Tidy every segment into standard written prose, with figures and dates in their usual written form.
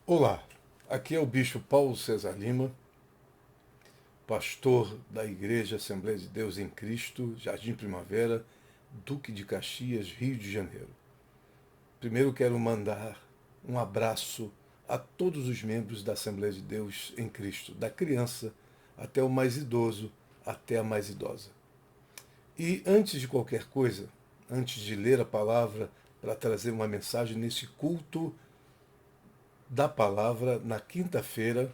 Olá, aqui é o Bispo Paulo César Lima, pastor da Igreja Assembleia de Deus em Cristo, Jardim Primavera, Duque de Caxias, Rio de Janeiro. Primeiro quero mandar um abraço a todos os membros da Assembleia de Deus em Cristo, da criança até o mais idoso, até a mais idosa. E antes de qualquer coisa, antes de ler a palavra para trazer uma mensagem nesse culto da palavra na quinta-feira.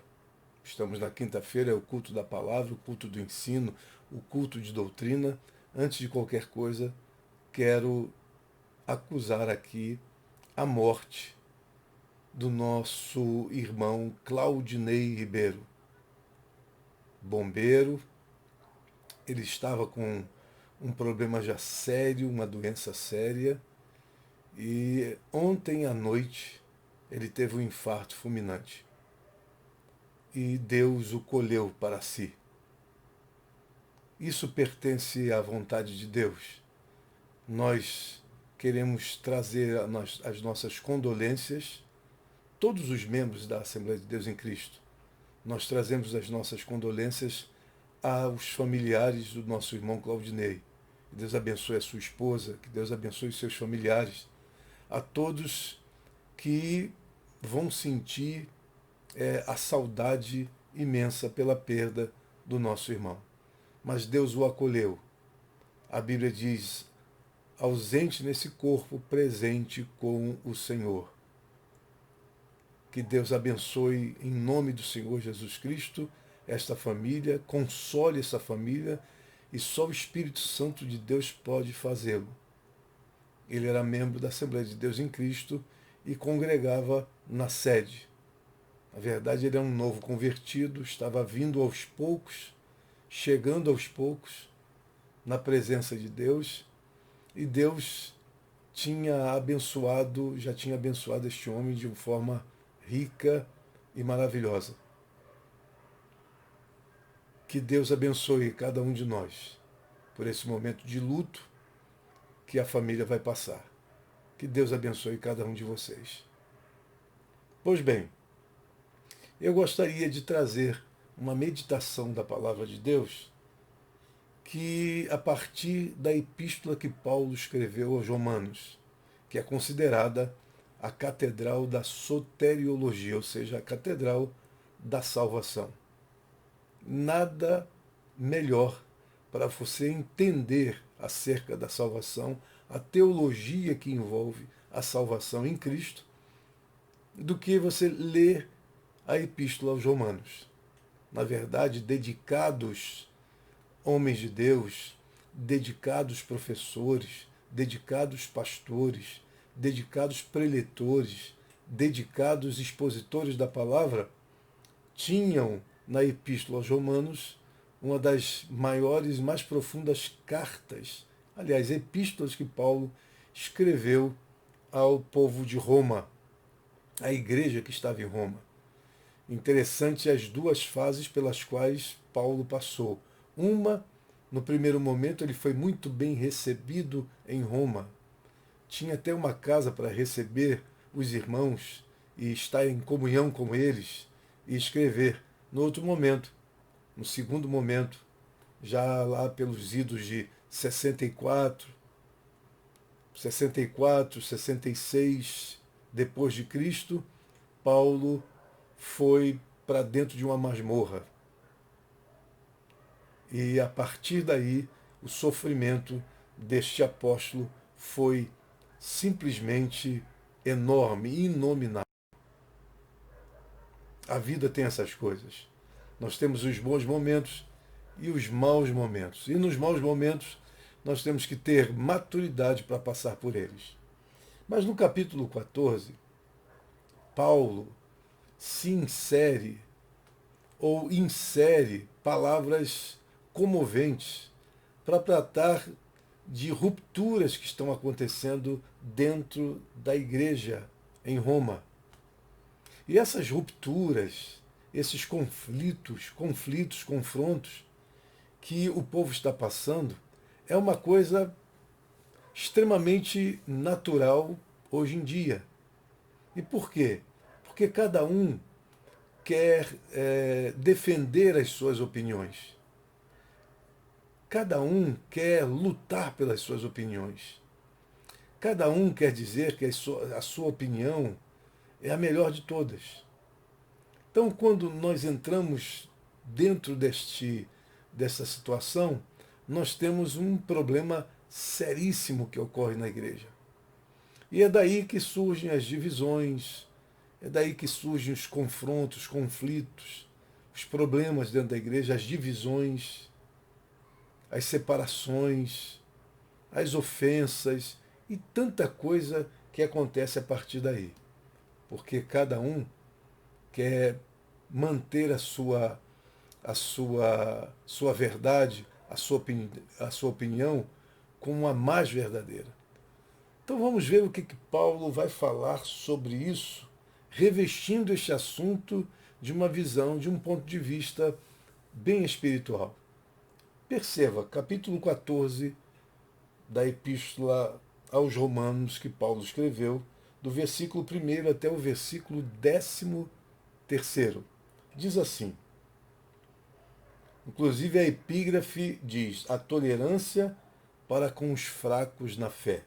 Estamos na quinta-feira, é o culto da palavra, o culto do ensino, o culto de doutrina. Antes de qualquer coisa, quero acusar aqui a morte do nosso irmão Claudinei Ribeiro, bombeiro. Ele estava com um problema já sério, uma doença séria, e ontem à noite ele teve um infarto fulminante e Deus o colheu para si. Isso pertence à vontade de Deus. Nós queremos trazer as nossas condolências, todos os membros da Assembleia de Deus em Cristo. Nós trazemos as nossas condolências aos familiares do nosso irmão Claudinei. Que Deus abençoe a sua esposa, que Deus abençoe os seus familiares, a todos que vão sentir a saudade imensa pela perda do nosso irmão. Mas Deus o acolheu. A Bíblia diz: ausente nesse corpo, presente com o Senhor. Que Deus abençoe em nome do Senhor Jesus Cristo esta família, console essa família, e só o Espírito Santo de Deus pode fazê-lo. Ele era membro da Assembleia de Deus em Cristo e congregava na sede. Na verdade, ele é um novo convertido, estava vindo aos poucos, chegando aos poucos na presença de Deus, e Deus já tinha abençoado este homem de uma forma rica e maravilhosa. Que Deus abençoe cada um de nós por esse momento de luto que a família vai passar. Que Deus abençoe cada um de vocês. Pois bem, eu gostaria de trazer uma meditação da palavra de Deus que a partir da epístola que Paulo escreveu aos Romanos, que é considerada a catedral da soteriologia, ou seja, a catedral da salvação. Nada melhor para você entender acerca da salvação, a teologia que envolve a salvação em Cristo, do que você ler a epístola aos Romanos. Na verdade, dedicados homens de Deus, dedicados professores, dedicados pastores, dedicados preletores, dedicados expositores da palavra, tinham na Epístola aos Romanos uma das maiores e mais profundas cartas, aliás, epístolas que Paulo escreveu ao povo de Roma, à igreja que estava em Roma. Interessante as duas fases pelas quais Paulo passou. Uma, no primeiro momento, ele foi muito bem recebido em Roma. Tinha até uma casa para receber os irmãos e estar em comunhão com eles e escrever. No outro momento, no segundo momento, já lá pelos idos de 64, 66 depois de Cristo, Paulo foi para dentro de uma masmorra. E a partir daí, o sofrimento deste apóstolo foi simplesmente enorme, inominável. A vida tem essas coisas. Nós temos os bons momentos e os maus momentos. E nos maus momentos, nós temos que ter maturidade para passar por eles. Mas no capítulo 14, Paulo se insere ou insere palavras comoventes para tratar de rupturas que estão acontecendo dentro da igreja em Roma. E essas rupturas, esses confrontos que o povo está passando, é uma coisa extremamente natural hoje em dia. E por quê? Porque cada um quer defender as suas opiniões. Cada um quer lutar pelas suas opiniões. Cada um quer dizer que a sua opinião é a melhor de todas. Então, quando nós entramos dentro dessa situação, nós temos um problema seríssimo que ocorre na igreja. E é daí que surgem as divisões, é daí que surgem os confrontos, conflitos, os problemas dentro da igreja, as divisões, as separações, as ofensas e tanta coisa que acontece a partir daí. Porque cada um quer manter a sua verdade, a sua opinião como a mais verdadeira. Então vamos ver o que Paulo vai falar sobre isso, revestindo este assunto de uma visão, de um ponto de vista bem espiritual. Perceba, capítulo 14 da Epístola aos Romanos que Paulo escreveu, do versículo 1 até o versículo 13º. Diz assim, inclusive a epígrafe diz, a tolerância para com os fracos na fé.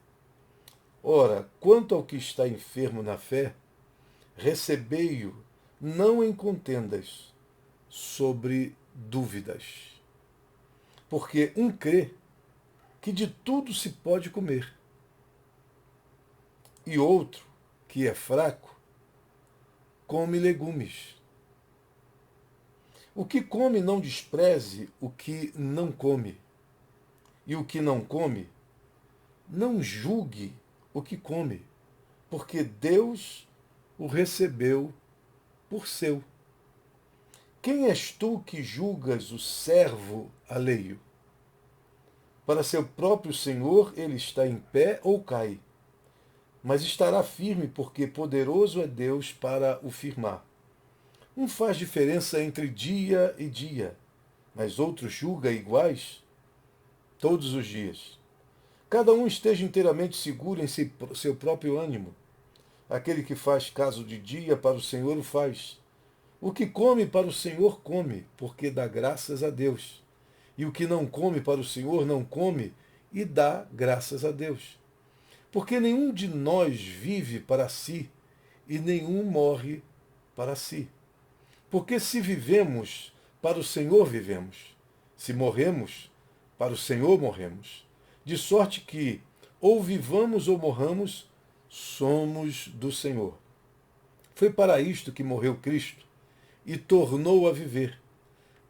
Ora, quanto ao que está enfermo na fé, recebei-o não em contendas sobre dúvidas. Porque um crê que de tudo se pode comer, e outro, que é fraco, come legumes. O que come não despreze o que não come, e o que não come, não julgue o que come, porque Deus o recebeu por seu. Quem és tu que julgas o servo alheio? Para seu próprio Senhor ele está em pé ou cai, mas estará firme, porque poderoso é Deus para o firmar. Um faz diferença entre dia e dia, mas outro julga iguais todos os dias. Cada um esteja inteiramente seguro em seu próprio ânimo. Aquele que faz caso de dia para o Senhor o faz. O que come para o Senhor come, porque dá graças a Deus. E o que não come para o Senhor não come e dá graças a Deus. Porque nenhum de nós vive para si e nenhum morre para si. Porque se vivemos, para o Senhor vivemos. Se morremos, para o Senhor morremos. De sorte que, ou vivamos ou morramos, somos do Senhor. Foi para isto que morreu Cristo e tornou a viver,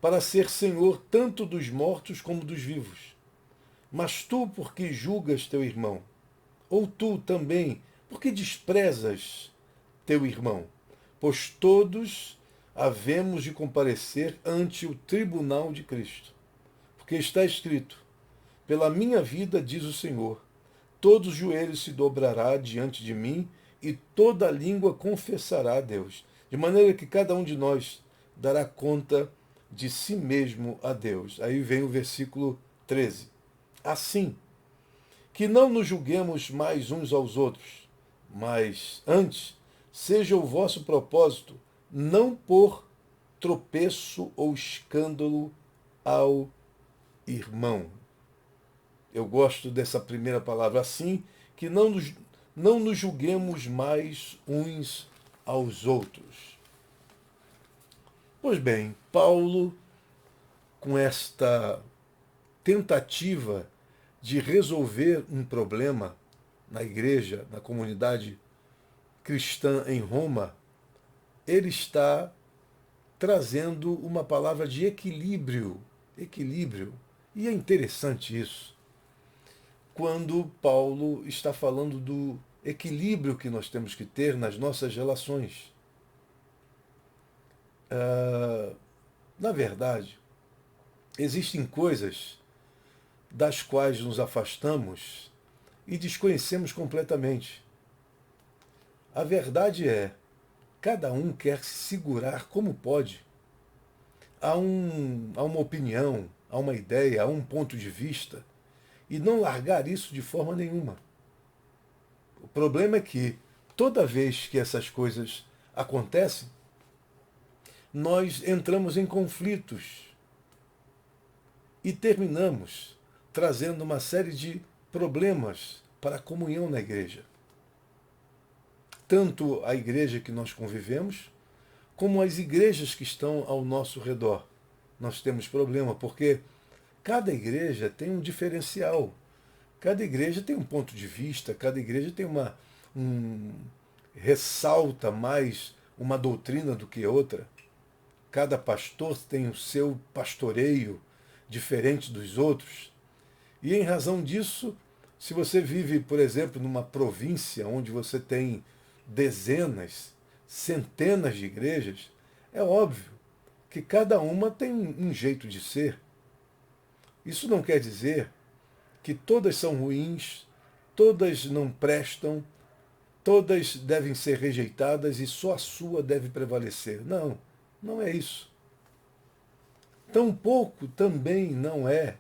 para ser Senhor tanto dos mortos como dos vivos. Mas tu, por que julgas teu irmão? Ou tu também, por que desprezas teu irmão? Pois todos havemos de comparecer ante o tribunal de Cristo. Porque está escrito, pela minha vida, diz o Senhor, todo joelho se dobrará diante de mim e toda língua confessará a Deus. De maneira que cada um de nós dará conta de si mesmo a Deus. Aí vem o versículo 13. Assim, que não nos julguemos mais uns aos outros, mas antes seja o vosso propósito não por tropeço ou escândalo ao irmão. Eu gosto dessa primeira palavra, assim, que não nos julguemos mais uns aos outros. Pois bem, Paulo, com esta tentativa de resolver um problema na igreja, na comunidade cristã em Roma, ele está trazendo uma palavra de equilíbrio. Equilíbrio. E é interessante isso, quando Paulo está falando do equilíbrio que nós temos que ter nas nossas relações. Na verdade, existem coisas das quais nos afastamos e desconhecemos completamente. A verdade é, cada um quer se segurar como pode a uma opinião, a uma ideia, a um ponto de vista, e não largar isso de forma nenhuma. O problema é que, toda vez que essas coisas acontecem, nós entramos em conflitos e terminamos trazendo uma série de problemas para a comunhão na igreja. Tanto a igreja que nós convivemos, como as igrejas que estão ao nosso redor. Nós temos problema, porque cada igreja tem um diferencial, cada igreja tem um ponto de vista, cada igreja tem ressalta mais uma doutrina do que outra. Cada pastor tem o seu pastoreio diferente dos outros. E em razão disso, se você vive, por exemplo, numa província onde você tem dezenas, centenas de igrejas, é óbvio que cada uma tem um jeito de ser. Isso não quer dizer que todas são ruins, todas não prestam, todas devem ser rejeitadas e só a sua deve prevalecer. Não, não é isso. Tampouco também não é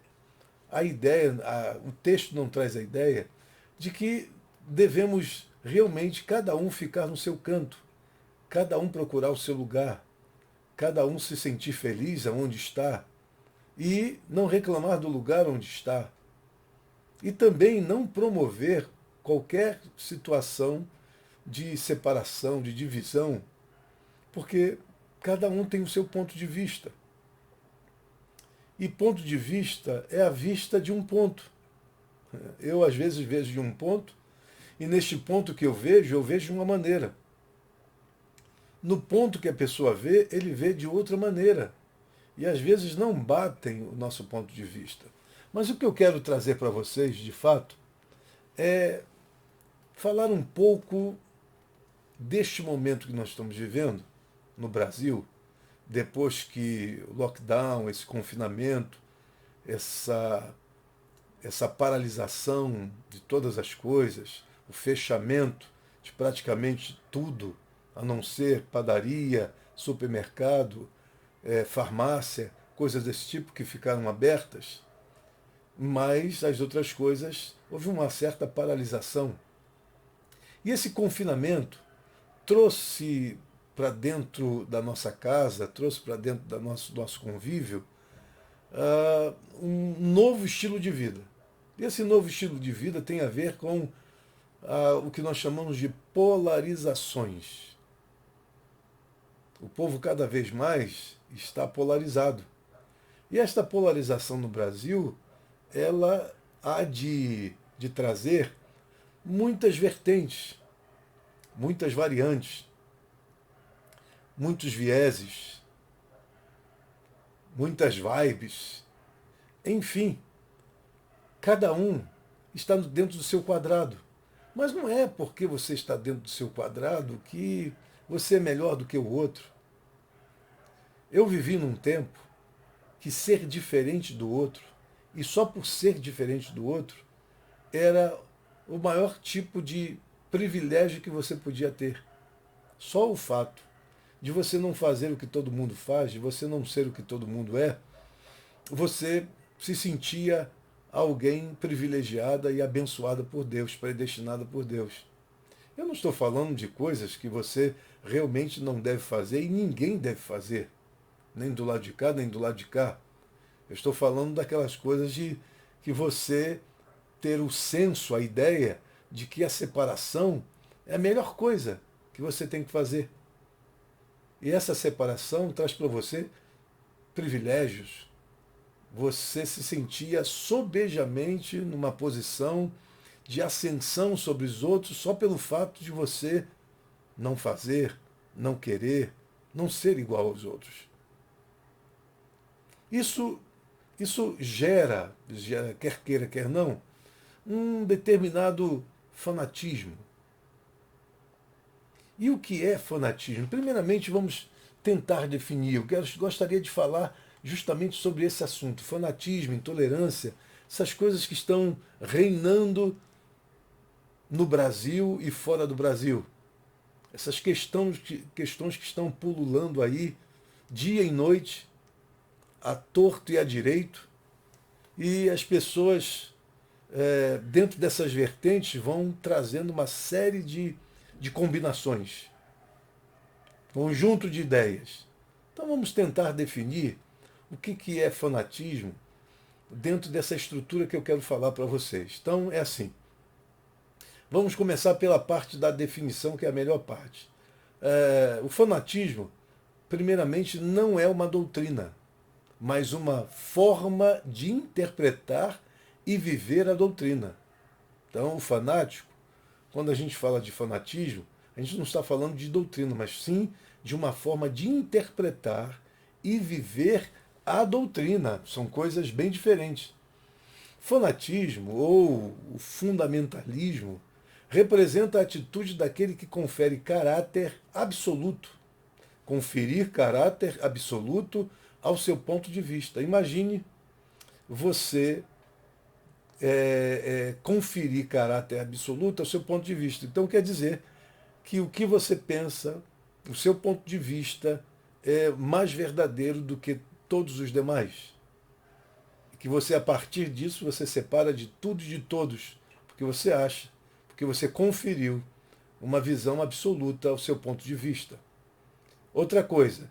a ideia, o texto não traz a ideia de que devemos realmente cada um ficar no seu canto, cada um procurar o seu lugar, cada um se sentir feliz aonde está e não reclamar do lugar onde está. E também não promover qualquer situação de separação, de divisão, porque cada um tem o seu ponto de vista. E ponto de vista é a vista de um ponto. Eu, às vezes, vejo de um ponto, e neste ponto que eu vejo de uma maneira. No ponto que a pessoa vê, ele vê de outra maneira. E, às vezes, não batem o nosso ponto de vista. Mas o que eu quero trazer para vocês, de fato, é falar um pouco deste momento que nós estamos vivendo no Brasil, depois que o lockdown, esse confinamento, essa paralisação de todas as coisas, o fechamento de praticamente tudo, a não ser padaria, supermercado, farmácia, coisas desse tipo que ficaram abertas, mas as outras coisas, houve uma certa paralisação. E esse confinamento trouxe para dentro da nossa casa, trouxe para dentro do nosso convívio, um novo estilo de vida. E esse novo estilo de vida tem a ver com o que nós chamamos de polarizações. O povo cada vez mais está polarizado. E esta polarização no Brasil, ela há de trazer muitas vertentes, muitas variantes, muitos vieses, muitas vibes. Enfim, cada um está dentro do seu quadrado. Mas não é porque você está dentro do seu quadrado que você é melhor do que o outro. Eu vivi num tempo que ser diferente do outro, e só por ser diferente do outro, era o maior tipo de privilégio que você podia ter. Só o fato de você não fazer o que todo mundo faz, de você não ser o que todo mundo é, você se sentia alguém privilegiada e abençoada por Deus, predestinada por Deus. Eu não estou falando de coisas que você realmente não deve fazer e ninguém deve fazer, nem do lado de cá, nem do lado de cá. Eu estou falando daquelas coisas de que você ter o senso, a ideia de que a separação é a melhor coisa que você tem que fazer. E essa separação traz para você privilégios. Você se sentia sobejamente numa posição de ascensão sobre os outros só pelo fato de você não fazer, não querer, não ser igual aos outros. Isso gera, quer queira, quer não, um determinado fanatismo. E o que é fanatismo? Primeiramente, vamos tentar definir. Eu gostaria de falar justamente sobre esse assunto: fanatismo, intolerância, essas coisas que estão reinando no Brasil e fora do Brasil. Essas questões que estão pululando aí dia e noite, à torto e à direito, e as pessoas, dentro dessas vertentes, vão trazendo uma série de combinações. conjunto de ideias. Então vamos tentar definir o que é fanatismo dentro dessa estrutura que eu quero falar para vocês. Então é assim. Vamos começar pela parte da definição, que é a melhor parte. O fanatismo, primeiramente, não é uma doutrina, mas uma forma de interpretar e viver a doutrina. Então, o fanático, quando a gente fala de fanatismo, a gente não está falando de doutrina, mas sim de uma forma de interpretar e viver a doutrina. São coisas bem diferentes. Fanatismo ou o fundamentalismo representa a atitude daquele que confere caráter absoluto, conferir caráter absoluto ao seu ponto de vista. Imagine você conferir caráter absoluto ao seu ponto de vista. Então quer dizer que o que você pensa, o seu ponto de vista é mais verdadeiro do que todos os demais. Que você, a partir disso, você separa de tudo e de todos, porque você acha, porque você conferiu uma visão absoluta ao seu ponto de vista. Outra coisa,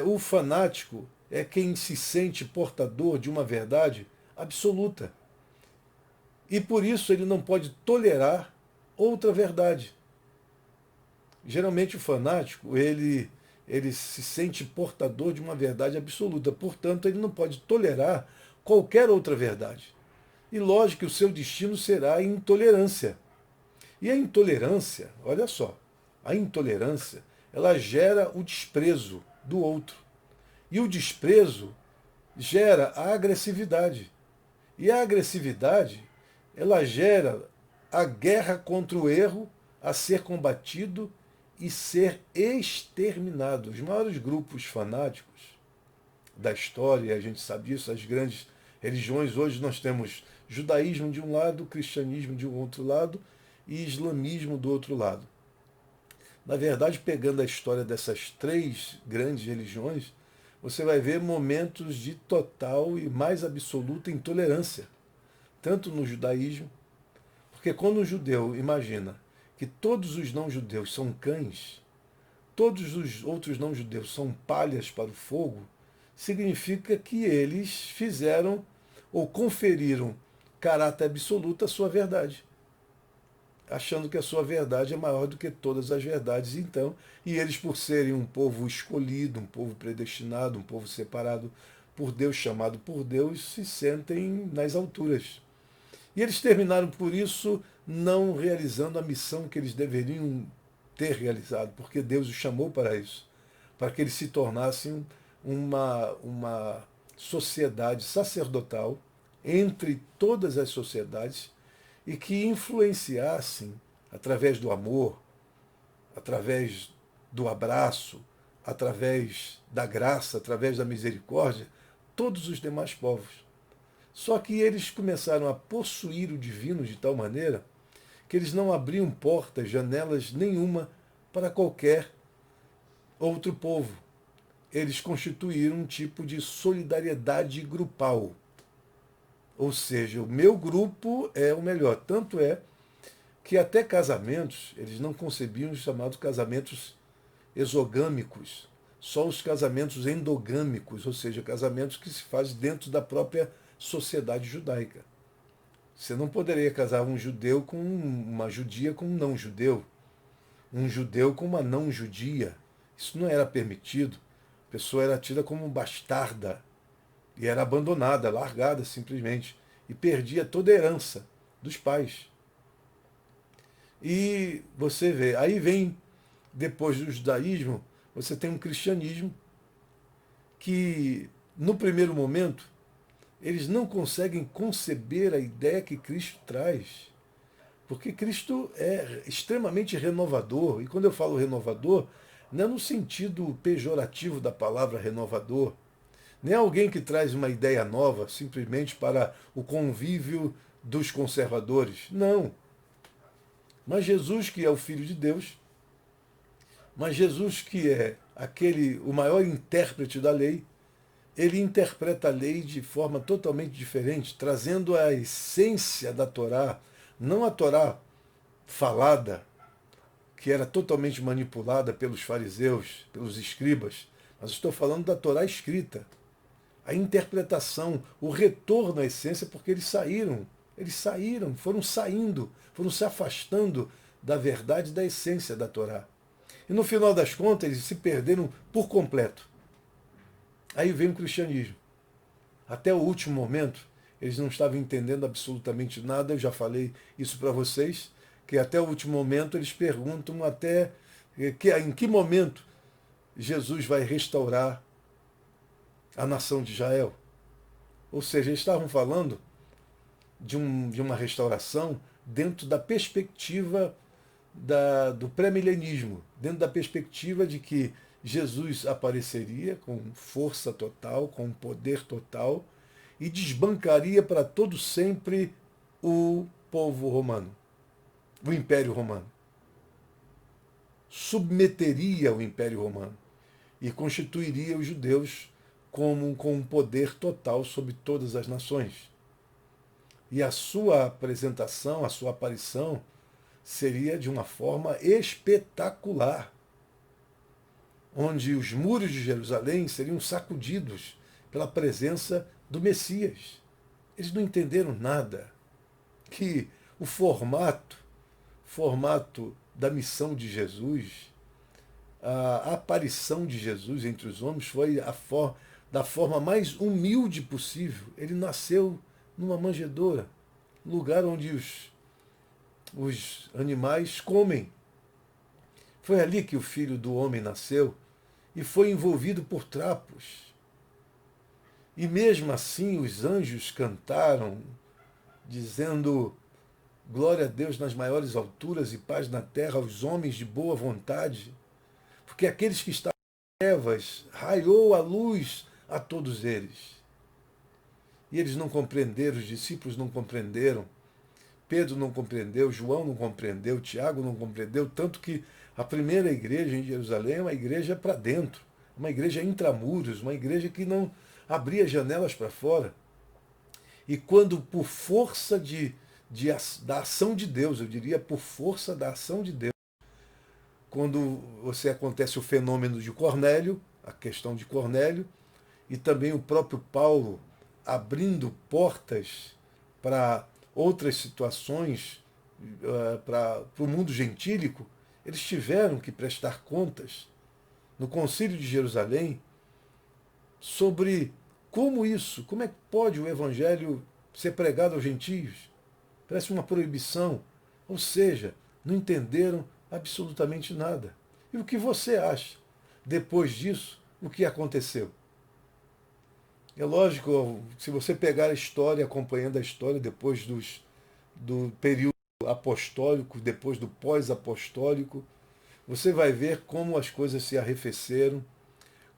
o fanático é quem se sente portador de uma verdade absoluta. E por isso ele não pode tolerar outra verdade. Geralmente o fanático, ele se sente portador de uma verdade absoluta, portanto ele não pode tolerar qualquer outra verdade. E lógico que o seu destino será a intolerância. E a intolerância, olha só, a intolerância, ela gera o desprezo do outro. E o desprezo gera a agressividade. E a agressividade, ela gera a guerra contra o erro a ser combatido e ser exterminado. Os maiores grupos fanáticos da história, a gente sabe disso, as grandes religiões, hoje nós temos judaísmo de um lado, cristianismo de um outro lado e islamismo do outro lado. Na verdade, pegando a história dessas três grandes religiões, você vai ver momentos de total e mais absoluta intolerância, tanto no judaísmo, porque quando um judeu imagina que todos os não-judeus são cães, todos os outros não-judeus são palhas para o fogo, significa que eles fizeram ou conferiram caráter absoluto à sua verdade, achando que a sua verdade é maior do que todas as verdades, então, e eles, por serem um povo escolhido, um povo predestinado, um povo separado por Deus, chamado por Deus, se sentem nas alturas. E eles terminaram, por isso, não realizando a missão que eles deveriam ter realizado, porque Deus os chamou para isso, para que eles se tornassem uma sociedade sacerdotal entre todas as sociedades e que influenciassem, através do amor, através do abraço, através da graça, através da misericórdia, todos os demais povos. Só que eles começaram a possuir o divino de tal maneira que eles não abriam portas, janelas nenhuma para qualquer outro povo. Eles constituíram um tipo de solidariedade grupal. Ou seja, o meu grupo é o melhor. Tanto é que até casamentos, eles não concebiam os chamados casamentos exogâmicos, só os casamentos endogâmicos, ou seja, casamentos que se fazem dentro da própria sociedade judaica. Você não poderia casar um judeu com uma judia com um não-judeu, um judeu com uma não-judia. Isso não era permitido. A pessoa era tida como bastarda e era abandonada, largada simplesmente, e perdia toda a herança dos pais. E você vê, aí vem, depois do judaísmo, você tem um cristianismo que, no primeiro momento, eles não conseguem conceber a ideia que Cristo traz. Porque Cristo é extremamente renovador. E quando eu falo renovador, não é no sentido pejorativo da palavra renovador. Nem é alguém que traz uma ideia nova simplesmente para o convívio dos conservadores. Não. Mas Jesus, que é o Filho de Deus, mas Jesus, que é o maior intérprete da lei, ele interpreta a lei de forma totalmente diferente, trazendo a essência da Torá, não a Torá falada, que era totalmente manipulada pelos fariseus, pelos escribas, mas estou falando da Torá escrita. A interpretação, o retorno à essência, porque eles saíram, foram se afastando da verdade, da essência da Torá. E no final das contas, eles se perderam por completo. Aí vem o cristianismo. Até o último momento, eles não estavam entendendo absolutamente nada, eu já falei isso para vocês, que até o último momento eles perguntam até em que momento Jesus vai restaurar a nação de Israel. Ou seja, eles estavam falando de uma restauração dentro da perspectiva do pré-milenismo, dentro da perspectiva de que Jesus apareceria com força total, com poder total, e desbancaria para todo sempre o povo romano, o Império Romano. Submeteria o Império Romano e constituiria os judeus com um poder total sobre todas as nações. E a sua apresentação, a sua aparição, seria de uma forma espetacular, onde os muros de Jerusalém seriam sacudidos pela presença do Messias. Eles não entenderam nada. Que o formato da missão de Jesus, a aparição de Jesus entre os homens foi da forma mais humilde possível. Ele nasceu numa manjedoura, lugar onde os animais comem. Foi ali que o Filho do Homem nasceu e foi envolvido por trapos. E mesmo assim os anjos cantaram, dizendo: glória a Deus nas maiores alturas e paz na terra aos homens de boa vontade, porque aqueles que estavam em trevas raiou a luz a todos eles. E eles não compreenderam, os discípulos não compreenderam, Pedro não compreendeu, João não compreendeu, Tiago não compreendeu, tanto que a primeira igreja em Jerusalém é uma igreja para dentro, uma igreja intramuros, uma igreja que não abria janelas para fora. E quando, por força da ação de Deus, eu diria por força da ação de Deus, quando acontece o fenômeno de Cornélio, a questão de Cornélio, e também o próprio Paulo abrindo portas para outras situações, para o mundo gentílico, eles tiveram que prestar contas no Concílio de Jerusalém sobre como é que pode o Evangelho ser pregado aos gentios. Parece uma proibição. Ou seja, não entenderam absolutamente nada. E o que você acha? Depois disso, o que aconteceu? É lógico, se você pegar a história, acompanhando a história depois do período apostólico, depois do pós-apostólico, você vai ver como as coisas se arrefeceram,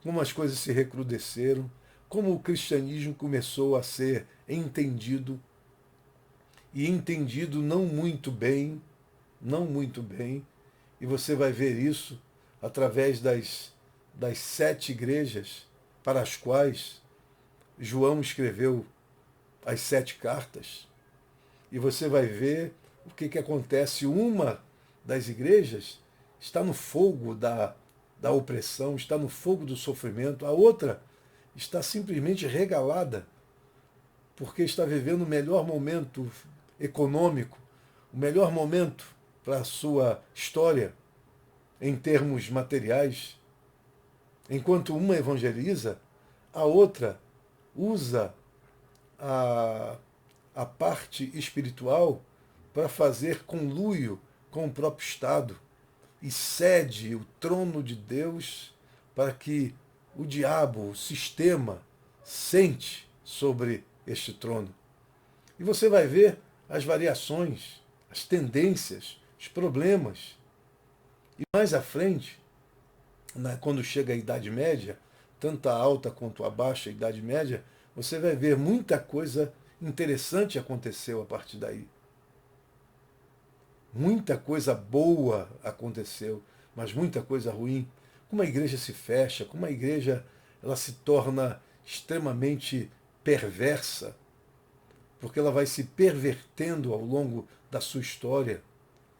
como as coisas se recrudesceram, como o cristianismo começou a ser entendido, e entendido não muito bem, e você vai ver isso através das 7 igrejas para as quais João escreveu as 7 cartas, e você vai ver o que acontece. Uma das igrejas está no fogo da opressão, está no fogo do sofrimento, a outra está simplesmente regalada, porque está vivendo o melhor momento econômico, o melhor momento para a sua história em termos materiais. Enquanto uma evangeliza, a outra usa a parte espiritual para fazer conluio com o próprio Estado e cede o trono de Deus para que o diabo, o sistema, sente sobre este trono. E você vai ver as variações, as tendências, os problemas. E mais à frente, quando chega a Idade Média, tanto a alta quanto a baixa Idade Média, você vai ver muita coisa interessante aconteceu a partir daí. Muita coisa boa aconteceu, mas muita coisa ruim. Como a igreja se fecha, como a igreja ela se torna extremamente perversa, porque ela vai se pervertendo ao longo da sua história.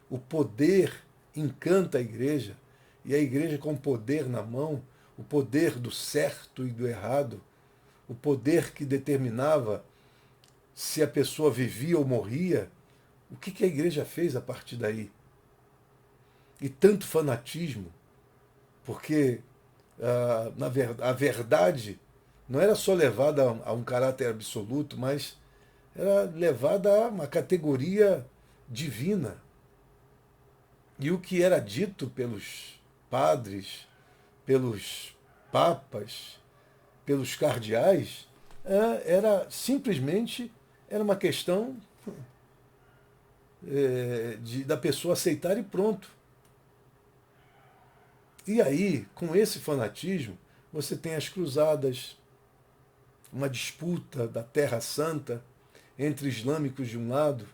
O poder encanta a igreja, e a igreja com o poder na mão, o poder do certo e do errado, o poder que determinava se a pessoa vivia ou morria, o que a igreja fez a partir daí? E tanto fanatismo, porque a verdade não era só levada a um caráter absoluto, mas era levada a uma categoria divina. E o que era dito pelos padres, pelos papas, pelos cardeais, era simplesmente era uma questão da pessoa aceitar e pronto. E aí, com esse fanatismo, você tem as cruzadas, uma disputa da Terra Santa entre islâmicos de um lado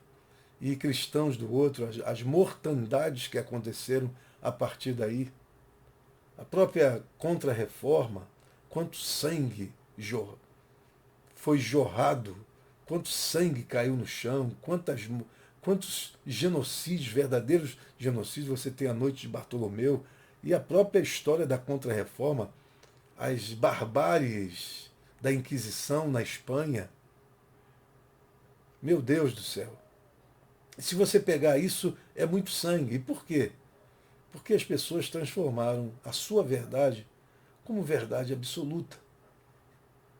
e cristãos do outro, as mortandades que aconteceram a partir daí. A própria Contra-Reforma, quanto sangue foi jorrado, quanto sangue caiu no chão, quantos genocídios, verdadeiros genocídios você tem a noite de Bartolomeu, e a própria história da Contra-Reforma, as barbáries da Inquisição na Espanha. Meu Deus do céu. Se você pegar isso, é muito sangue. E por quê? Porque as pessoas transformaram a sua verdade como verdade absoluta.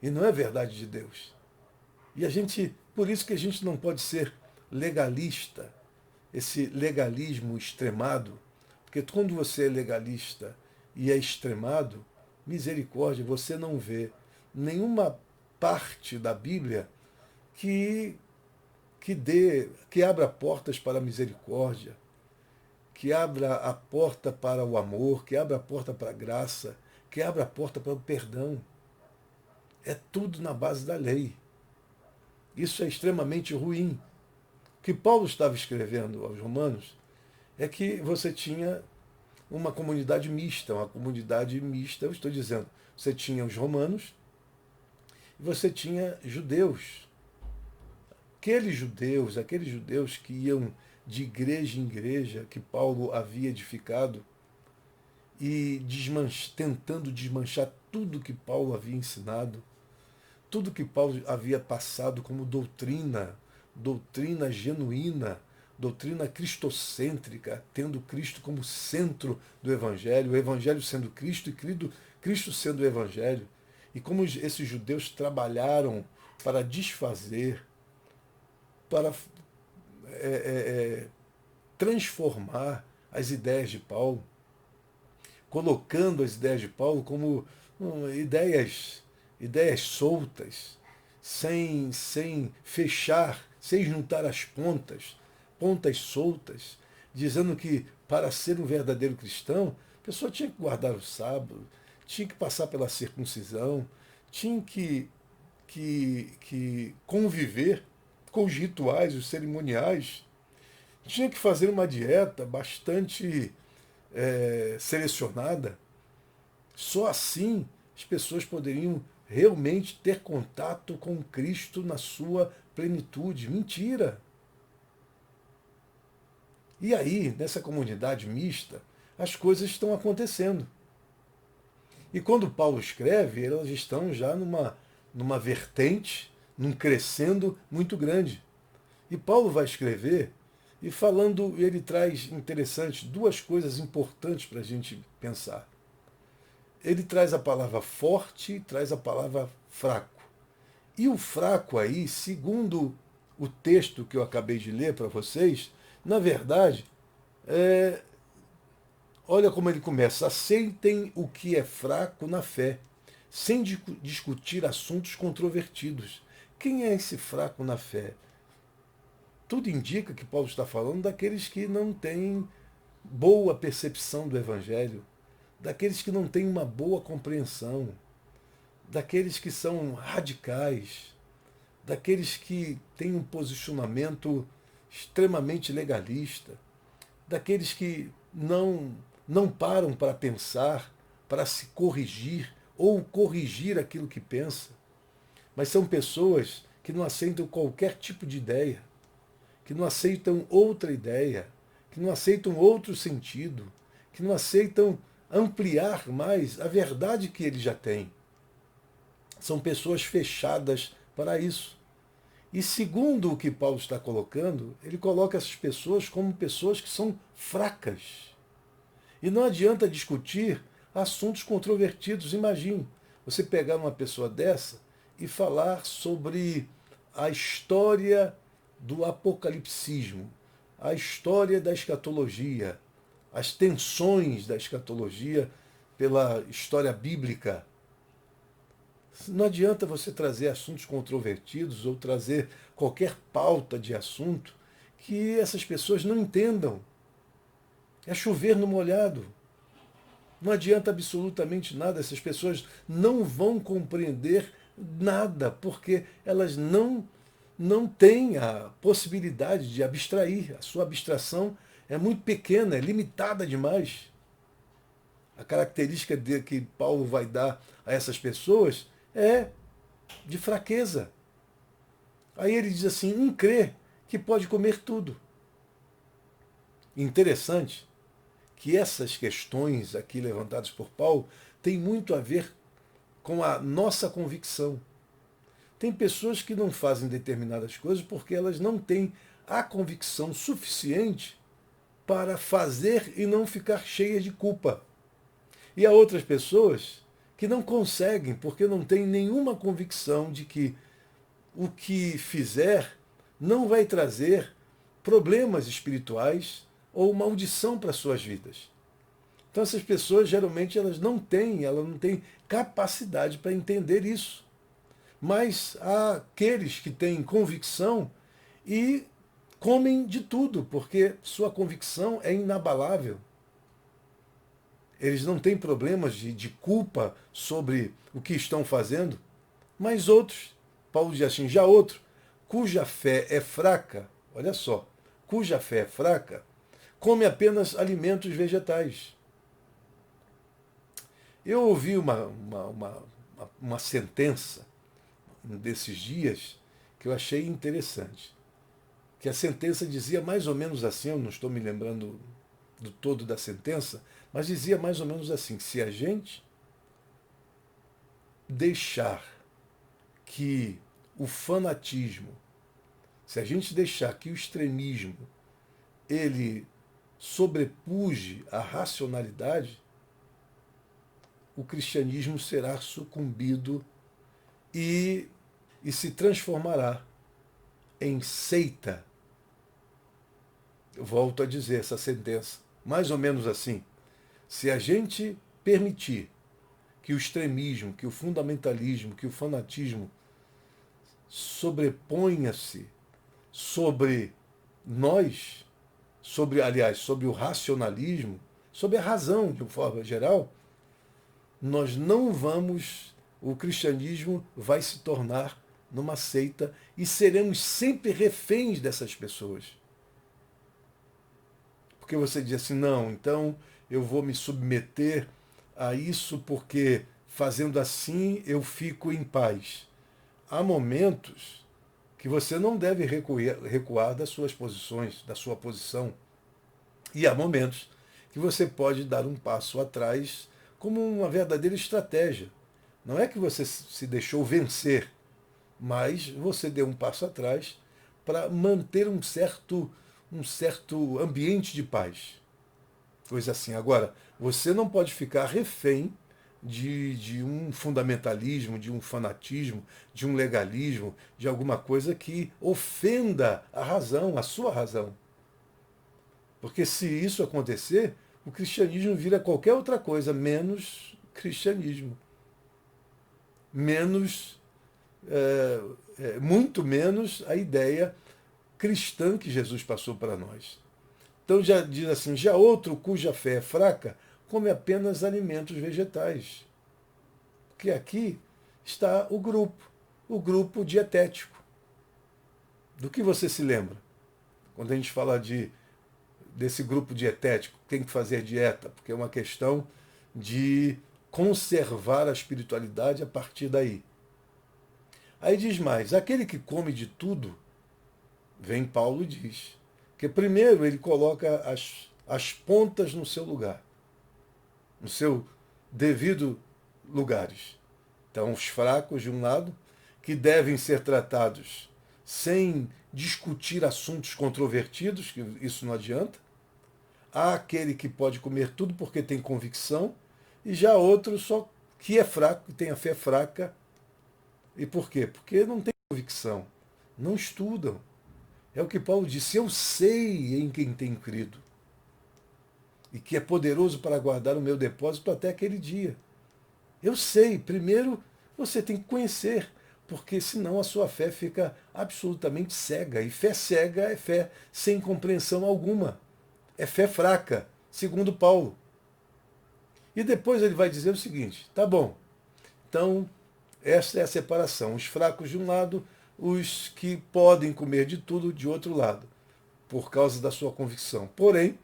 E não é verdade de Deus. E por isso que a gente não pode ser legalista, esse legalismo extremado, porque quando você é legalista e é extremado, misericórdia, você não vê nenhuma parte da Bíblia que abra portas para a misericórdia, que abra a porta para o amor, que abra a porta para a graça, que abra a porta para o perdão. É tudo na base da lei. Isso é extremamente ruim. O que Paulo estava escrevendo aos Romanos é que você tinha uma comunidade mista, eu estou dizendo, você tinha os romanos e você tinha judeus. Aqueles judeus que iam de igreja em igreja que Paulo havia edificado e tentando desmanchar tudo que Paulo havia ensinado, tudo que Paulo havia passado como doutrina genuína, doutrina cristocêntrica, tendo Cristo como centro do Evangelho, o Evangelho sendo Cristo e Cristo sendo o Evangelho. E como esses judeus trabalharam para desfazer, para transformar as ideias de Paulo, colocando as ideias de Paulo como ideias soltas, sem fechar, sem juntar as pontas soltas, dizendo que para ser um verdadeiro cristão, a pessoa tinha que guardar o sábado, tinha que passar pela circuncisão, tinha que conviver com os rituais, os cerimoniais, tinha que fazer uma dieta bastante selecionada. Só assim as pessoas poderiam realmente ter contato com Cristo na sua plenitude. Mentira! E aí, nessa comunidade mista, as coisas estão acontecendo. E quando Paulo escreve, elas estão já numa vertente, num crescendo muito grande. E Paulo vai escrever e ele traz, interessante, duas coisas importantes para a gente pensar. Ele traz a palavra forte e traz a palavra fraco. E o fraco aí, segundo o texto que eu acabei de ler para vocês, na verdade, olha como ele começa. Aceitem o que é fraco na fé, sem discutir assuntos controvertidos. Quem é esse fraco na fé? Tudo indica que Paulo está falando daqueles que não têm boa percepção do Evangelho, daqueles que não têm uma boa compreensão, daqueles que são radicais, daqueles que têm um posicionamento extremamente legalista, daqueles que não param para pensar, para se corrigir ou corrigir aquilo que pensa, mas são pessoas que não aceitam qualquer tipo de ideia, que não aceitam outra ideia, que não aceitam outro sentido, que não aceitam ampliar mais a verdade que ele já tem. São pessoas fechadas para isso. E segundo o que Paulo está colocando, ele coloca essas pessoas como pessoas que são fracas. E não adianta discutir assuntos controvertidos. Imagine você pegar uma pessoa dessa e falar sobre a história do apocalipsismo, a história da escatologia, as tensões da escatologia pela história bíblica. Não adianta você trazer assuntos controvertidos ou trazer qualquer pauta de assunto que essas pessoas não entendam. É chover no molhado. Não adianta absolutamente nada, essas pessoas não vão compreender nada, porque elas não têm a possibilidade de abstrair. A sua abstração é muito pequena, é limitada demais. A característica que Paulo vai dar a essas pessoas é de fraqueza. Aí ele diz assim, um crê que pode comer tudo. Interessante que essas questões aqui levantadas por Paulo têm muito a ver com a nossa convicção. Tem pessoas que não fazem determinadas coisas porque elas não têm a convicção suficiente para fazer e não ficar cheias de culpa. E há outras pessoas que não conseguem porque não têm nenhuma convicção de que o que fizer não vai trazer problemas espirituais ou maldição para suas vidas. Então essas pessoas geralmente elas não têm capacidade para entender isso. Mas há aqueles que têm convicção e comem de tudo, porque sua convicção é inabalável. Eles não têm problemas de culpa sobre o que estão fazendo, mas outros, Paulo diz assim, já outro, cuja fé é fraca, olha só, cuja fé é fraca, come apenas alimentos vegetais. Eu ouvi uma sentença desses dias que eu achei interessante. Que a sentença dizia mais ou menos assim, eu não estou me lembrando do todo da sentença, mas dizia mais ou menos assim, se a gente deixar que o fanatismo, se a gente deixar que o extremismo ele sobrepuje a racionalidade, o cristianismo será sucumbido e se transformará em seita. Eu volto a dizer essa sentença, mais ou menos assim. Se a gente permitir que o extremismo, que o fundamentalismo, que o fanatismo sobreponha-se sobre nós, sobre o racionalismo, sobre a razão de uma forma geral, nós não vamos, o cristianismo vai se tornar numa seita e seremos sempre reféns dessas pessoas. Porque você diz assim, não, então eu vou me submeter a isso porque fazendo assim eu fico em paz. Há momentos que você não deve recuar das suas posições, da sua posição. E há momentos que você pode dar um passo atrás como uma verdadeira estratégia. Não é que você se deixou vencer, mas você deu um passo atrás para manter um certo ambiente de paz. Coisa assim. Agora, você não pode ficar refém de um fundamentalismo, de um fanatismo, de um legalismo, de alguma coisa que ofenda a razão, a sua razão. Porque se isso acontecer, o cristianismo vira qualquer outra coisa, menos cristianismo. Muito menos a ideia cristã que Jesus passou para nós. Então já diz assim, já outro cuja fé é fraca, come apenas alimentos vegetais. Porque aqui está o grupo dietético. Do que você se lembra? Quando a gente fala desse grupo dietético, tem que fazer dieta, porque é uma questão de conservar a espiritualidade a partir daí. Aí diz mais, aquele que come de tudo, vem Paulo e diz, Porque primeiro ele coloca as pontas no seu lugar, no seu devido lugares. Então, os fracos, de um lado, que devem ser tratados sem discutir assuntos controvertidos, que isso não adianta. Há aquele que pode comer tudo porque tem convicção, e já outro só que é fraco, que tem a fé fraca. E por quê? Porque não tem convicção, não estudam. É o que Paulo disse: eu sei em quem tenho crido, e que é poderoso para guardar o meu depósito até aquele dia. Eu sei, primeiro você tem que conhecer, porque senão a sua fé fica absolutamente cega. E fé cega é fé sem compreensão alguma. É fé fraca, segundo Paulo. E depois ele vai dizer o seguinte: tá bom, então esta é a separação. Os fracos de um lado, os que podem comer de tudo de outro lado, por causa da sua convicção. Porém,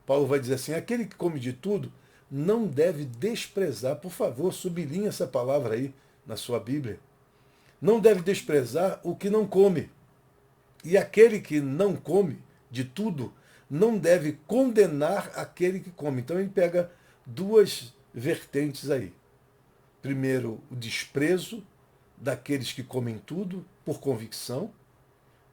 Paulo vai dizer assim: aquele que come de tudo não deve desprezar, por favor, sublinhe essa palavra aí na sua Bíblia. Não deve desprezar o que não come. E aquele que não come de tudo não deve condenar aquele que come. Então ele pega duas vertentes aí. Primeiro, o desprezo daqueles que comem tudo por convicção,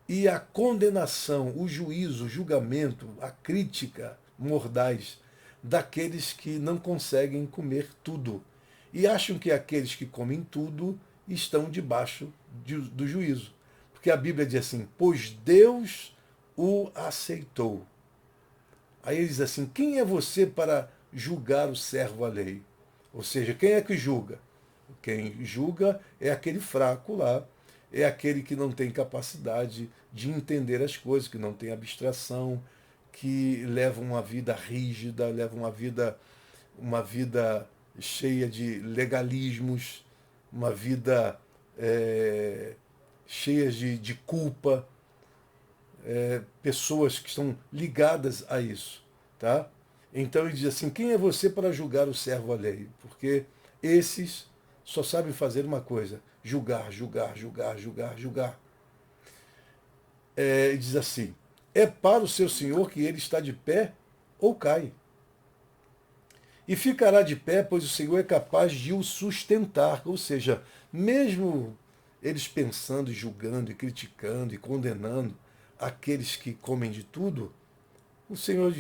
e a condenação, o juízo, o julgamento, a crítica mordaz daqueles que não conseguem comer tudo e acham que aqueles que comem tudo estão debaixo do juízo. Porque a Bíblia diz assim: pois Deus o aceitou. Aí ele diz assim: quem é você para julgar o servo alheio? Ou seja, quem é que julga? Quem julga é aquele fraco lá, é aquele que não tem capacidade de entender as coisas, que não tem abstração, que leva uma vida rígida, leva uma vida cheia de legalismos, uma vida cheia de culpa, pessoas que estão ligadas a isso. Tá? Então ele diz assim: quem é você para julgar o servo alheio? Porque esses só sabem fazer uma coisa: julgar, julgar, julgar, julgar, julgar. Ele diz assim: é para o seu senhor que ele está de pé ou cai. E ficará de pé, pois o Senhor é capaz de o sustentar. Ou seja, mesmo eles pensando, e julgando, e criticando, e condenando aqueles que comem de tudo, o Senhor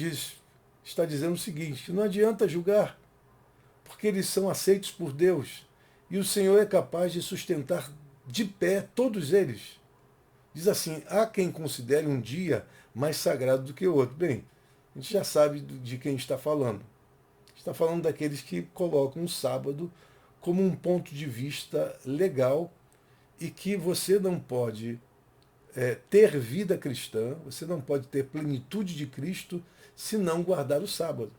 está dizendo o seguinte: não adianta julgar, porque eles são aceitos por Deus. E o Senhor é capaz de sustentar de pé todos eles. Diz assim: há quem considere um dia mais sagrado do que o outro. Bem, a gente já sabe de quem está falando. Está falando daqueles que colocam o sábado como um ponto de vista legal, e que você não pode ter vida cristã, você não pode ter plenitude de Cristo se não guardar o sábado.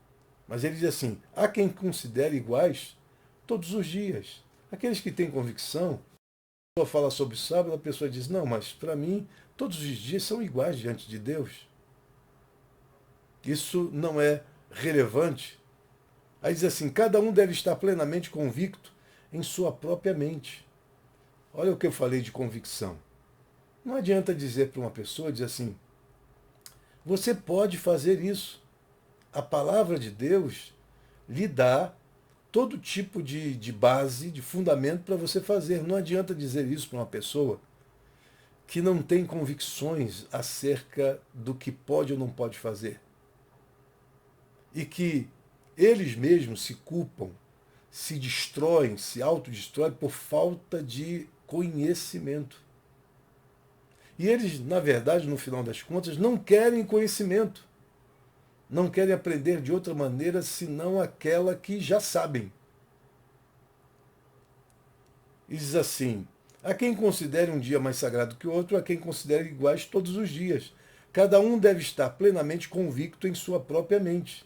Mas ele diz assim: há quem considere iguais todos os dias. Aqueles que têm convicção, a pessoa fala sobre o sábado, a pessoa diz: não, mas para mim todos os dias são iguais diante de Deus. Isso não é relevante. Aí diz assim: cada um deve estar plenamente convicto em sua própria mente. Olha o que eu falei de convicção. Não adianta dizer para uma pessoa, dizer assim: você pode fazer isso. A palavra de Deus lhe dá todo tipo de base, de fundamento para você fazer. Não adianta dizer isso para uma pessoa que não tem convicções acerca do que pode ou não pode fazer. E que eles mesmos se culpam, se destroem, se autodestroem por falta de conhecimento. E eles, na verdade, no final das contas, não querem conhecimento. Não querem aprender de outra maneira senão aquela que já sabem. E diz assim: há quem considere um dia mais sagrado que o outro, há quem considere iguais todos os dias. Cada um deve estar plenamente convicto em sua própria mente.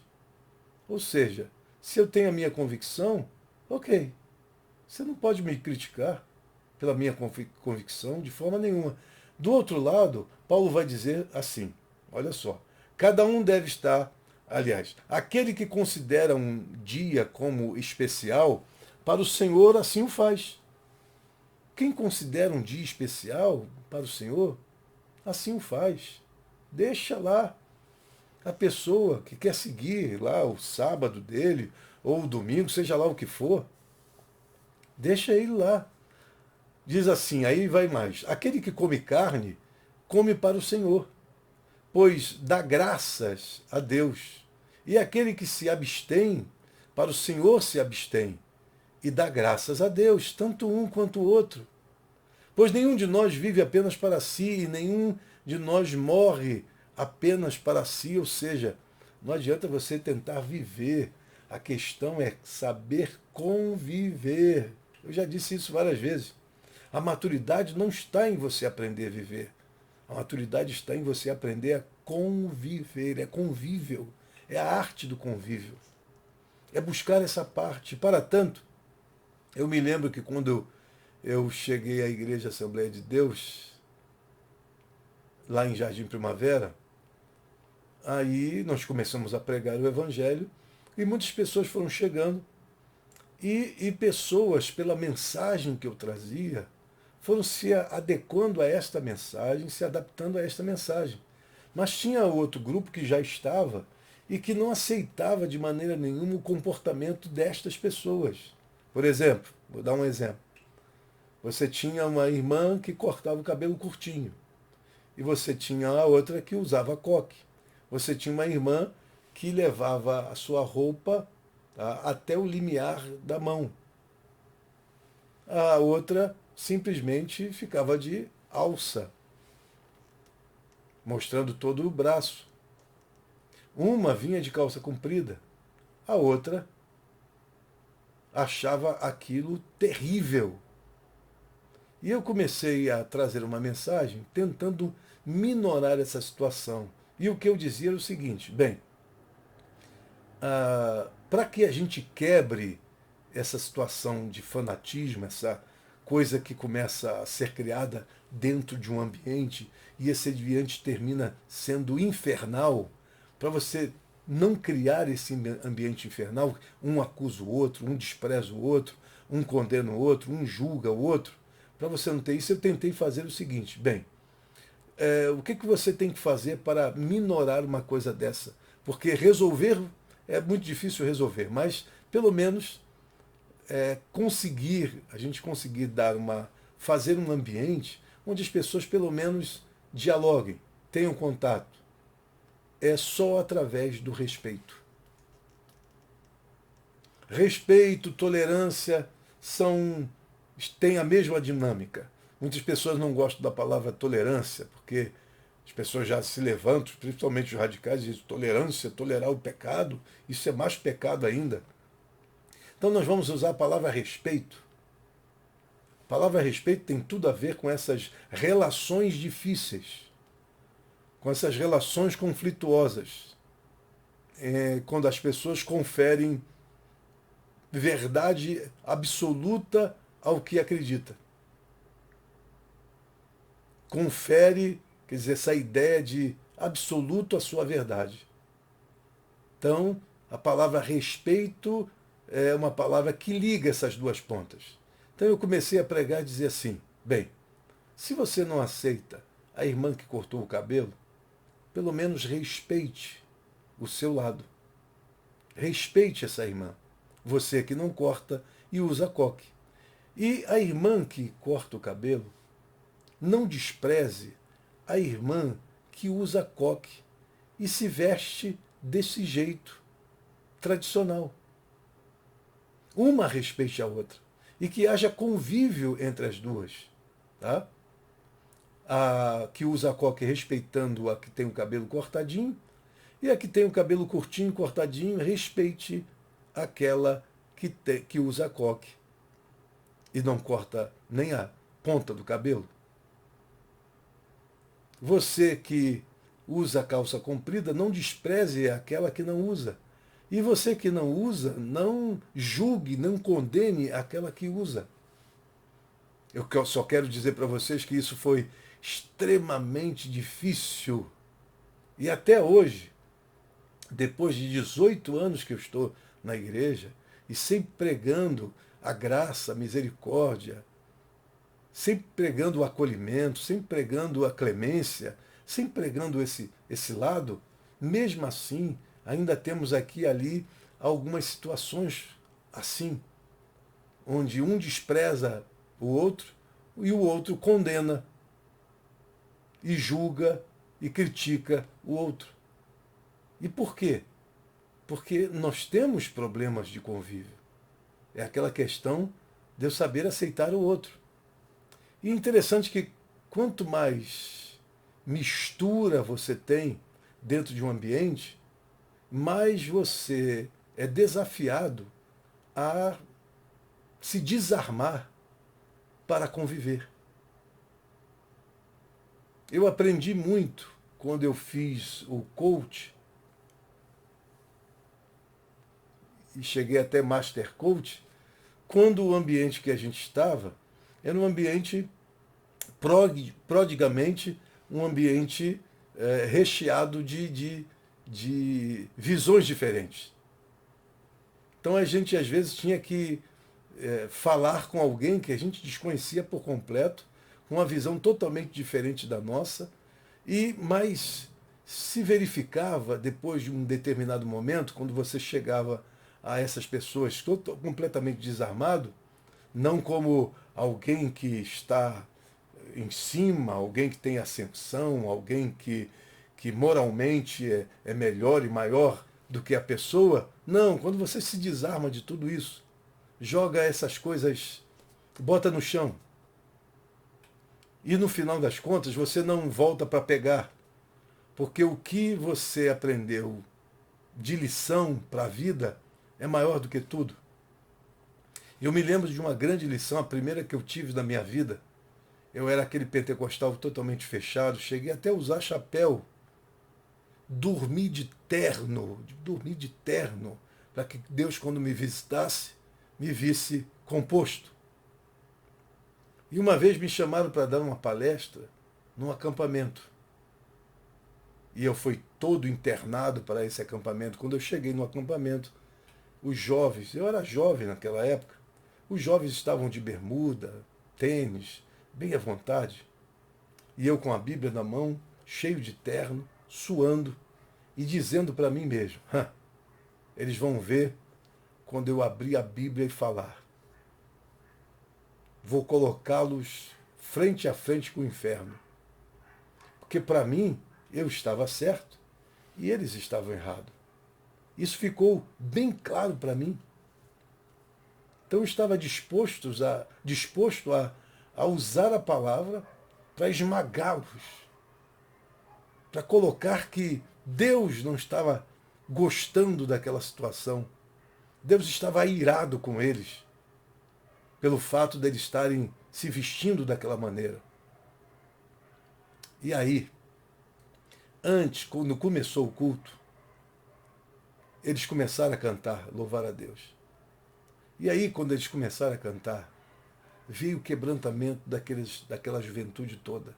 Ou seja, se eu tenho a minha convicção, ok, você não pode me criticar pela minha convicção de forma nenhuma. Do outro lado, Paulo vai dizer assim: olha só, cada um deve estar, aliás, aquele que considera um dia como especial, para o Senhor assim o faz. Quem considera um dia especial para o Senhor, assim o faz. Deixa lá a pessoa que quer seguir lá o sábado dele, ou o domingo, seja lá o que for. Deixa ele lá. Diz assim, aí vai mais. Aquele que come carne, come para o Senhor, pois dá graças a Deus. E aquele que se abstém, para o Senhor se abstém, e dá graças a Deus, tanto um quanto o outro. Pois nenhum de nós vive apenas para si, e nenhum de nós morre apenas para si, ou seja, não adianta você tentar viver. A questão é saber conviver. Eu já disse isso várias vezes. A maturidade não está em você aprender a viver. A maturidade está em você aprender a conviver. É convível. É a arte do convívio. É buscar essa parte. Para tanto, eu me lembro que quando eu cheguei à Igreja Assembleia de Deus, lá em Jardim Primavera, aí nós começamos a pregar o Evangelho e muitas pessoas foram chegando e pessoas, pela mensagem que eu trazia, foram se adequando a esta mensagem, se adaptando a esta mensagem. Mas tinha outro grupo que já estava e que não aceitava de maneira nenhuma o comportamento destas pessoas. Por exemplo, vou dar um exemplo. Você tinha uma irmã que cortava o cabelo curtinho. E você tinha a outra que usava coque. Você tinha uma irmã que levava a sua roupa, tá, até o limiar da mão. A outra simplesmente ficava de alça, mostrando todo o braço. Uma vinha de calça comprida, a outra achava aquilo terrível. E eu comecei a trazer uma mensagem tentando minorar essa situação. E o que eu dizia era o seguinte: bem, para que a gente quebre essa situação de fanatismo, essa coisa que começa a ser criada dentro de um ambiente e esse ambiente termina sendo infernal, para você não criar esse ambiente infernal, um acusa o outro, um despreza o outro, um condena o outro, um julga o outro, para você não ter isso, eu tentei fazer o seguinte: bem, o que você tem que fazer para minorar uma coisa dessa? Porque resolver é muito difícil resolver, mas pelo menos a gente conseguir fazer um ambiente onde as pessoas pelo menos dialoguem, tenham contato. É só através do respeito. Respeito, tolerância têm a mesma dinâmica. Muitas pessoas não gostam da palavra tolerância, porque as pessoas já se levantam, principalmente os radicais, e dizem tolerância, tolerar o pecado, isso é mais pecado ainda. Então nós vamos usar a palavra respeito. A palavra respeito tem tudo a ver com essas relações difíceis, com essas relações conflituosas, quando as pessoas conferem verdade absoluta ao que acredita. Confere, quer dizer, essa ideia de absoluto à sua verdade. Então, a palavra respeito é uma palavra que liga essas duas pontas. Então eu comecei a pregar e dizer assim: bem, se você não aceita a irmã que cortou o cabelo, pelo menos respeite o seu lado. Respeite essa irmã. Você que não corta e usa coque. E a irmã que corta o cabelo, não despreze a irmã que usa coque e se veste desse jeito tradicional. Uma respeite a outra. E que haja convívio entre as duas. Tá? A que usa coque respeitando a que tem o cabelo cortadinho, e a que tem o cabelo curtinho, cortadinho, respeite aquela que usa coque e não corta nem a ponta do cabelo. Você que usa calça comprida, não despreze aquela que não usa. E você que não usa, não julgue, não condene aquela que usa. Eu só quero dizer para vocês que isso foi extremamente difícil. E até hoje, depois de 18 anos que eu estou na igreja, e sempre pregando a graça, a misericórdia, sempre pregando o acolhimento, sempre pregando a clemência, sempre pregando esse esse lado, mesmo assim, ainda temos aqui e ali algumas situações assim, onde um despreza o outro e o outro condena e julga e critica o outro. E por quê? Porque nós temos problemas de convívio. É aquela questão de eu saber aceitar o outro. E é interessante que quanto mais mistura você tem dentro de um ambiente, mais você é desafiado a se desarmar para conviver. Eu aprendi muito quando eu fiz o coach e cheguei até Master Coach, quando o ambiente que a gente estava era um ambiente prodigamente um ambiente recheado de visões diferentes. Então a gente às vezes tinha que falar com alguém que a gente desconhecia por completo, com uma visão totalmente diferente da nossa, mas se verificava depois de um determinado momento, quando você chegava a essas pessoas completamente desarmado, não como alguém que está em cima, alguém que tem ascensão, alguém que moralmente é melhor e maior do que a pessoa. Não, quando você se desarma de tudo isso, joga essas coisas, bota no chão. E no final das contas você não volta para pegar, porque o que você aprendeu de lição para a vida é maior do que tudo. Eu me lembro de uma grande lição, a primeira que eu tive na minha vida. Eu era aquele pentecostal totalmente fechado, cheguei até a usar chapéu, dormir de terno, para que Deus, quando me visitasse, me visse composto. E uma vez me chamaram para dar uma palestra num acampamento. E eu fui todo internado para esse acampamento. Quando eu cheguei no acampamento, os jovens, eu era jovem naquela época, os jovens estavam de bermuda, tênis, bem à vontade. E eu com a Bíblia na mão, cheio de terno, suando e dizendo para mim mesmo: eles vão ver quando eu abrir a Bíblia e falar. Vou colocá-los frente a frente com o inferno. Porque para mim, eu estava certo e eles estavam errados. Isso ficou bem claro para mim. Então eu estava disposto a usar a palavra para esmagá-los, para colocar que Deus não estava gostando daquela situação. Deus estava irado com eles, pelo fato de eles estarem se vestindo daquela maneira. E aí, antes, quando começou o culto, eles começaram a cantar, louvar a Deus. E aí, quando eles começaram a cantar, veio o quebrantamento daquela juventude toda.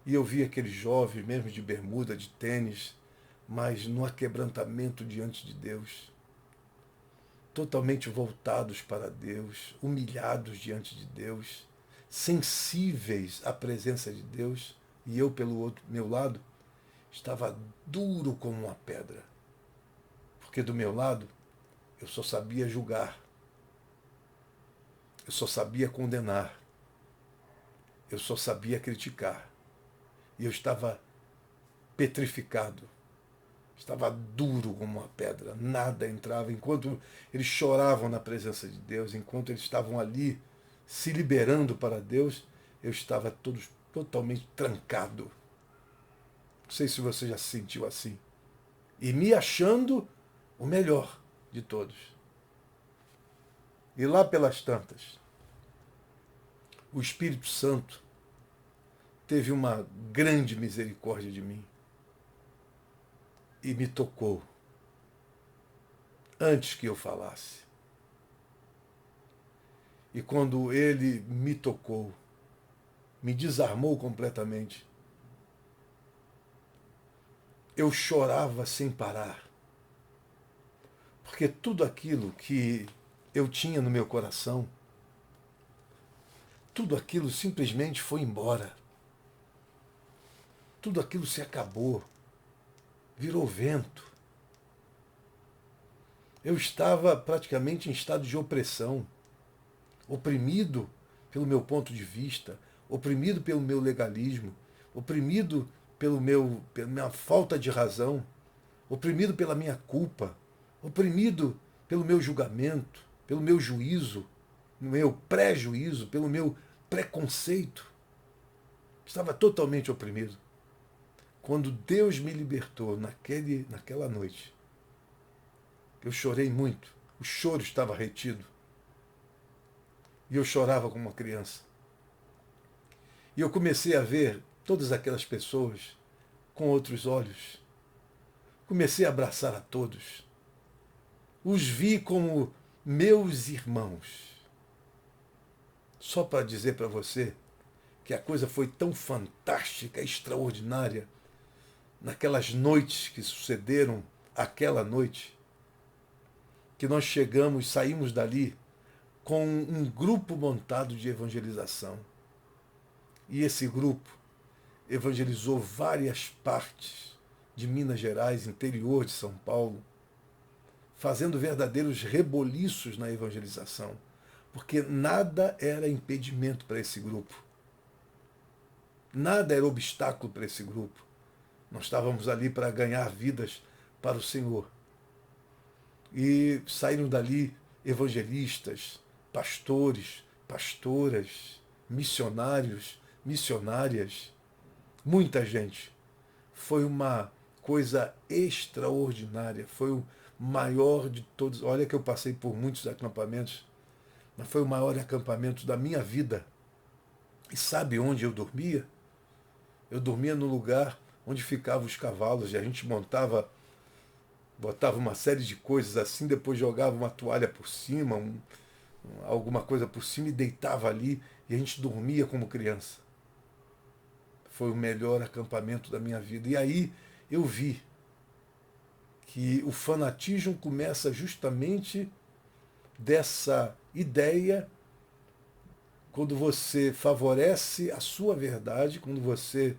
E eu vi aqueles jovens, mesmo de bermuda, de tênis, mas no aquebrantamento diante de Deus, totalmente voltados para Deus, humilhados diante de Deus, sensíveis à presença de Deus, e eu, pelo outro meu lado, estava duro como uma pedra. Porque do meu lado, eu só sabia julgar, eu só sabia condenar, eu só sabia criticar. E eu estava petrificado, estava duro como uma pedra, nada entrava. Enquanto eles choravam na presença de Deus, enquanto eles estavam ali se liberando para Deus, eu estava totalmente trancado. Não sei se você já se sentiu assim. E me achando o melhor de todos. E lá pelas tantas, o Espírito Santo teve uma grande misericórdia de mim e me tocou antes que eu falasse. E quando ele me tocou, me desarmou completamente, eu chorava sem parar, porque tudo aquilo que eu tinha no meu coração, tudo aquilo simplesmente foi embora. tudo aquilo se acabou, virou vento. Eu estava praticamente em estado de opressão, oprimido pelo meu ponto de vista, oprimido pelo meu legalismo, oprimido pela minha falta de razão, oprimido pela minha culpa, oprimido pelo meu julgamento, pelo meu juízo, meu pré-juízo, pelo meu preconceito. Estava totalmente oprimido. Quando Deus me libertou naquela noite, eu chorei muito. O choro estava retido. E eu chorava como uma criança. E eu comecei a ver todas aquelas pessoas com outros olhos. Comecei a abraçar a todos. Os vi como meus irmãos. Só para dizer para você que a coisa foi tão fantástica, extraordinária, naquelas noites que sucederam aquela noite, que nós saímos dali com um grupo montado de evangelização. E esse grupo evangelizou várias partes de Minas Gerais, interior de São Paulo, fazendo verdadeiros reboliços na evangelização, porque nada era impedimento para esse grupo. Nada era obstáculo para esse grupo. Nós estávamos ali para ganhar vidas para o Senhor. E saíram dali evangelistas, pastores, pastoras, missionários, missionárias, muita gente. Foi uma coisa extraordinária, foi o maior de todos. Olha que eu passei por muitos acampamentos, mas foi o maior acampamento da minha vida. E sabe onde eu dormia? Eu dormia no lugar onde ficavam os cavalos, e a gente botava uma série de coisas assim, depois jogava uma toalha por cima, alguma coisa por cima e deitava ali, e a gente dormia como criança. Foi o melhor acampamento da minha vida. E aí eu vi que o fanatismo começa justamente dessa ideia, quando você favorece a sua verdade, quando você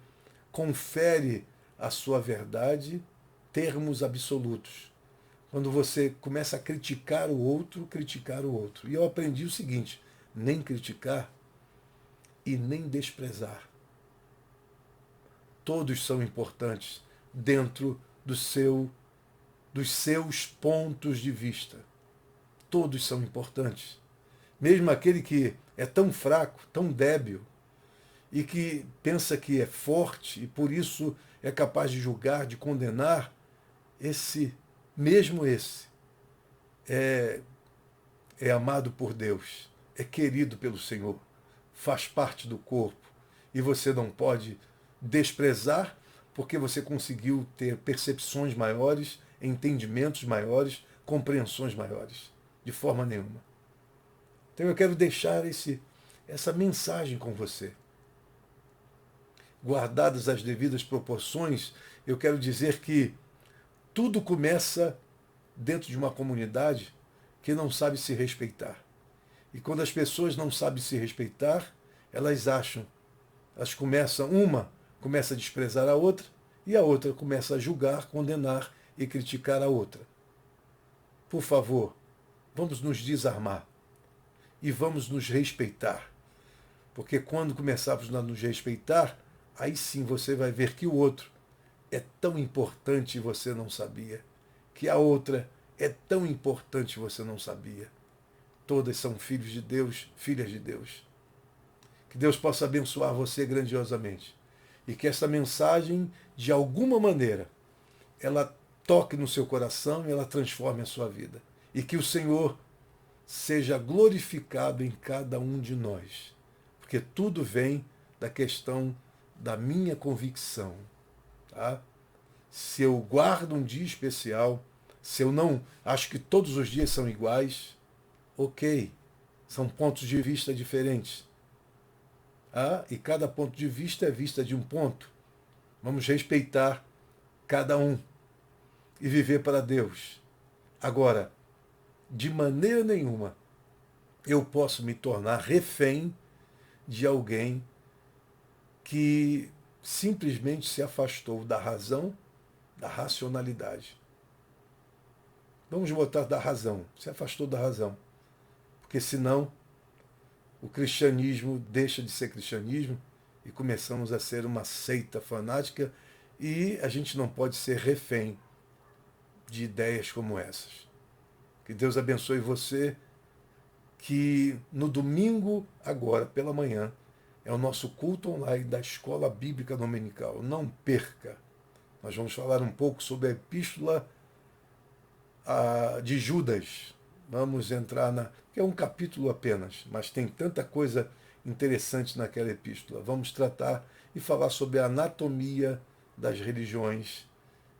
confere à sua verdade termos absolutos. Quando você começa a criticar o outro. E eu aprendi o seguinte: nem criticar e nem desprezar. Todos são importantes dentro dos seus pontos de vista. Todos são importantes. Mesmo aquele que é tão fraco, tão débil, e que pensa que é forte e por isso é capaz de julgar, de condenar, esse é amado por Deus, é querido pelo Senhor, faz parte do corpo, e você não pode desprezar porque você conseguiu ter percepções maiores, entendimentos maiores, compreensões maiores, de forma nenhuma. Então eu quero deixar essa mensagem com você. Guardadas as devidas proporções, eu quero dizer que tudo começa dentro de uma comunidade que não sabe se respeitar. E quando as pessoas não sabem se respeitar, uma começa a desprezar a outra, e a outra começa a julgar, condenar e criticar a outra. Por favor, vamos nos desarmar e vamos nos respeitar. Porque quando começarmos a nos respeitar, aí sim você vai ver que o outro é tão importante e você não sabia. Que a outra é tão importante e você não sabia. Todas são filhos de Deus, filhas de Deus. Que Deus possa abençoar você grandiosamente. E que essa mensagem, de alguma maneira, ela toque no seu coração e ela transforme a sua vida. E que o Senhor seja glorificado em cada um de nós. Porque tudo vem da questão da minha convicção. Tá? Se eu guardo um dia especial, se eu não acho que todos os dias são iguais, ok, são pontos de vista diferentes. E cada ponto de vista é vista de um ponto. Vamos respeitar cada um e viver para Deus. Agora, de maneira nenhuma eu posso me tornar refém de alguém que simplesmente se afastou da razão, da racionalidade. Vamos botar da razão, se afastou da razão. Porque senão o cristianismo deixa de ser cristianismo e começamos a ser uma seita fanática e a gente não pode ser refém de ideias como essas. Que Deus abençoe você, que no domingo, agora pela manhã, é o nosso culto online da Escola Bíblica Dominical. Não perca. Nós vamos falar um pouco sobre a epístola de Judas. Vamos entrar que é um capítulo apenas, mas tem tanta coisa interessante naquela epístola. Vamos tratar e falar sobre a anatomia das religiões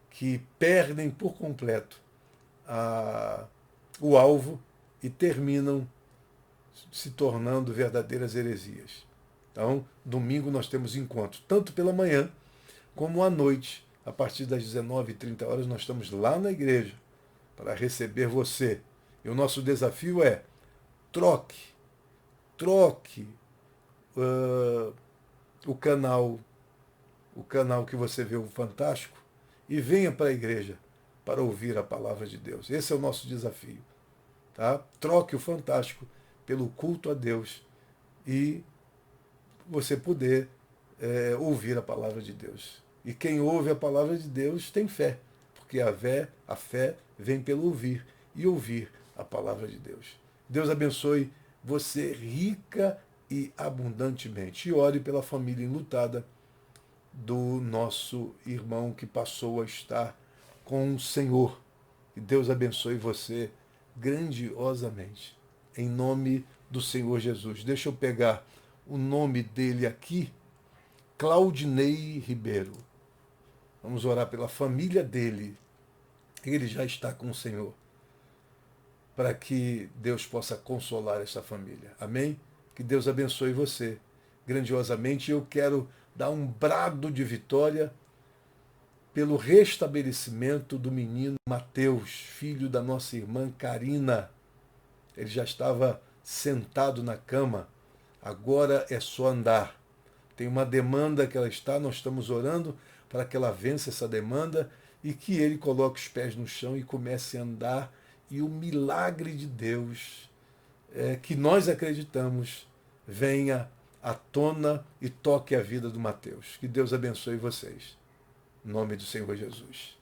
que perdem por completo o alvo e terminam se tornando verdadeiras heresias. Então, domingo nós temos encontro, tanto pela manhã como à noite. A partir das 19h30 nós estamos lá na igreja para receber você. E o nosso desafio é troque o canal que você vê o Fantástico e venha para a igreja para ouvir a palavra de Deus. Esse é o nosso desafio. Tá? Troque o Fantástico pelo culto a Deus e você poder ouvir a palavra de Deus. E quem ouve a palavra de Deus tem fé, porque a fé vem pelo ouvir e ouvir a palavra de Deus. Deus abençoe você rica e abundantemente. E ore pela família enlutada do nosso irmão que passou a estar com o Senhor. E Deus abençoe você grandiosamente. Em nome do Senhor Jesus. Deixa eu pegar o nome dele aqui, Claudinei Ribeiro. Vamos orar pela família dele. Ele já está com o Senhor, para que Deus possa consolar esta família. Amém? Que Deus abençoe você grandiosamente. Eu quero dar um brado de vitória pelo restabelecimento do menino Mateus, filho da nossa irmã Karina. Ele já estava sentado na cama, agora é só andar. Tem uma demanda que ela está, nós estamos orando para que ela vença essa demanda e que ele coloque os pés no chão e comece a andar. E o milagre de Deus, que nós acreditamos, venha à tona e toque a vida do Mateus. Que Deus abençoe vocês. Em nome do Senhor Jesus.